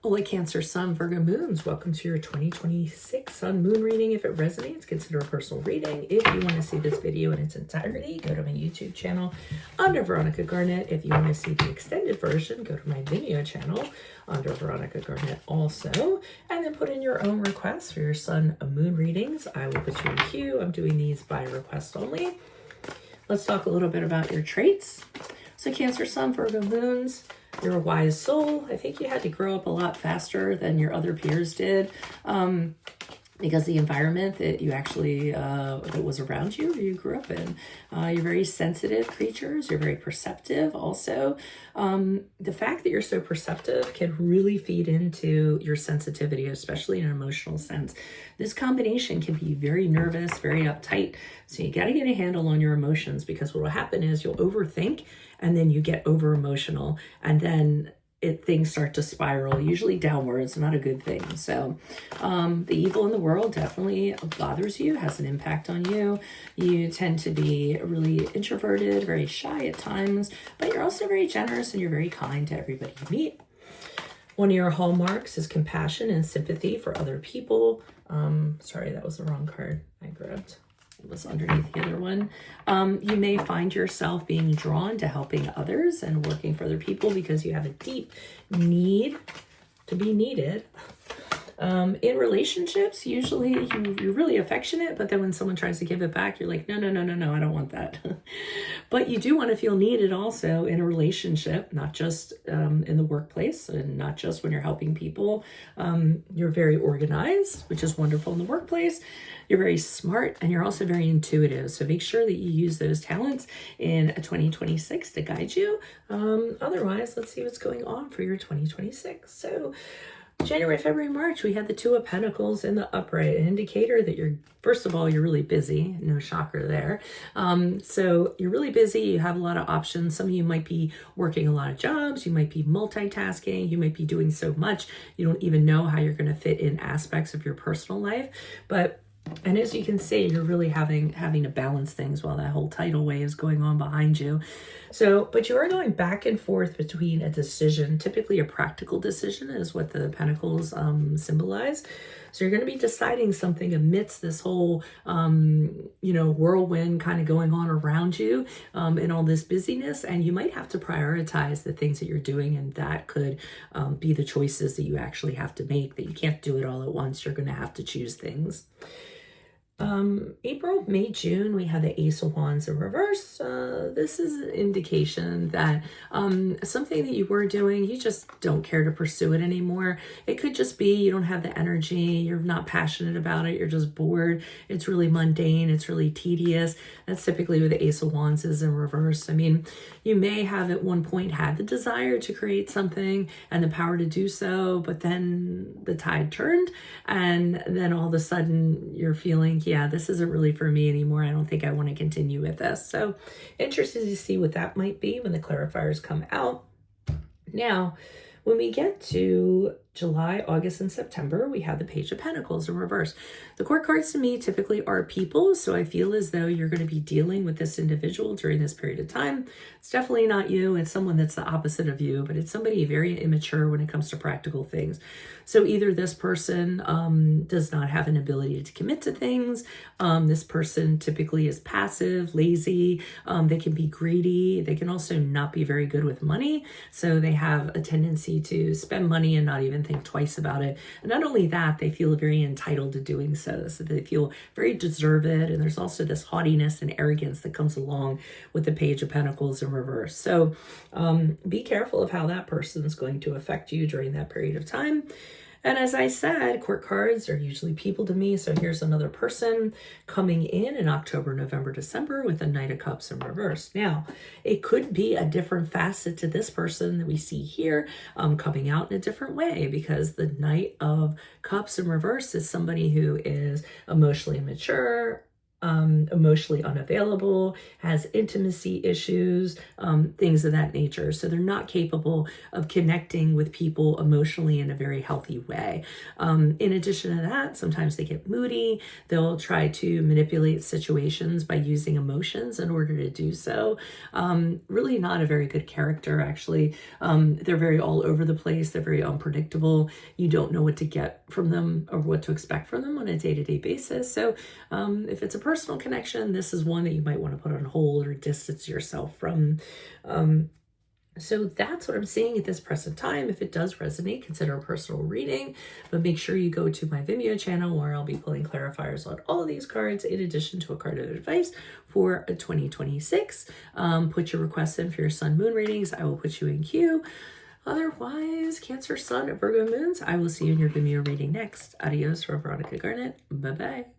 Hola Cancer Sun, Virgo Moons, welcome to your 2026 Sun Moon reading. If it resonates, consider a personal reading. If you want to see this video in its entirety, go to my YouTube channel under Veronica Garnett. If you want to see the extended version, go to my VIMEO channel under Veronica Garnett also. And then put in your own requests for your Sun Moon readings. I will put you in queue. I'm doing these by request only. Let's talk a little bit about your traits. So Cancer Sun, Virgo Moons, you're a wise soul. I think you had to grow up a lot faster than your other peers did because the environment that you actually, that was around you, you grew up in. You're very sensitive creatures. You're very perceptive also. The fact that you're so perceptive can really feed into your sensitivity, especially in an emotional sense. This combination can be very nervous, very uptight. So you got to get a handle on your emotions, because what will happen is you'll overthink and then you get over emotional, and then things start to spiral, usually downwards, not a good thing. So the evil in the world definitely bothers you, has an impact on you. You tend to be really introverted, very shy at times, but you're also very generous and you're very kind to everybody you meet. One of your hallmarks is compassion and sympathy for other people. Sorry, that was the wrong card I grabbed. It was underneath the other one. You may find yourself being drawn to helping others and working for other people because you have a deep need to be needed. In relationships, usually you're really affectionate, but then when someone tries to give it back, you're like, no, I don't want that. But you do want to feel needed also in a relationship, not just in the workplace and not just when you're helping people. You're very organized, which is wonderful in the workplace. You're very smart and you're also very intuitive. So make sure that you use those talents in 2026 to guide you. Otherwise, let's see what's going on for your 2026. So January, February, March, we had the Two of Pentacles in the upright, an indicator that you're, first of all, you're really busy. No shocker there. So you're really busy. You have a lot of options. Some of you might be working a lot of jobs. You might be multitasking. You might be doing so much you don't even know how you're going to fit in aspects of your personal life. And as you can see, you're really having to balance things while that whole tidal wave is going on behind you. So, but you are going back and forth between a decision. Typically a practical decision is what the Pentacles symbolize. So you're going to be deciding something amidst this whole, whirlwind kind of going on around you in all this busyness. And you might have to prioritize the things that you're doing. And that could be the choices that you actually have to make, that you can't do it all at once. You're going to have to choose things. April, May, June, we had the Ace of Wands in reverse. This is an indication that something that you were doing, you just don't care to pursue it anymore. It could just be you don't have the energy, you're not passionate about it, you're just bored, it's really mundane, it's really tedious. That's typically what the Ace of Wands is in reverse. I mean, you may have at one point had the desire to create something and the power to do so, but then the tide turned, and then all of a sudden you're feeling, yeah, this isn't really for me anymore. I don't think I want to continue with this. So interested to see what that might be when the clarifiers come out. Now, when we get to July, August, and September, we have the Page of Pentacles in reverse. The court cards to me typically are people, so I feel as though you're going to be dealing with this individual during this period of time. It's definitely not you. It's someone that's the opposite of you, but it's somebody very immature when it comes to practical things. So either this person does not have an ability to commit to things. This person typically is passive, lazy. They can be greedy. They can also not be very good with money. So they have a tendency to spend money and not even think twice about it. And not only that, they feel very entitled to doing so. So they feel very deserved. And there's also this haughtiness and arrogance that comes along with the Page of Pentacles in reverse. So be careful of how that person is going to affect you during that period of time. And as I said, court cards are usually people to me. So here's another person coming in October, November, December with a Knight of Cups in reverse. Now, it could be a different facet to this person that we see here coming out in a different way, because the Knight of Cups in reverse is somebody who is emotionally mature, emotionally unavailable, has intimacy issues, things of that nature. So they're not capable of connecting with people emotionally in a very healthy way. In addition to that, sometimes they get moody. They'll try to manipulate situations by using emotions in order to do so. Really not a very good character, actually. They're very all over the place. They're very unpredictable. You don't know what to get from them or what to expect from them on a day-to-day basis. So if it's a personal connection, this is one that you might want to put on hold or distance yourself from. So that's what I'm seeing at this present time. If it does resonate, consider a personal reading, but make sure you go to my Vimeo channel where I'll be pulling clarifiers on all of these cards in addition to a card of advice for 2026. Put your requests in for your sun moon readings. I will put you in queue. Otherwise, Cancer, Sun, Virgo moons, I will see you in your Vimeo reading next. Adios from Veronica Garnet. Bye-bye.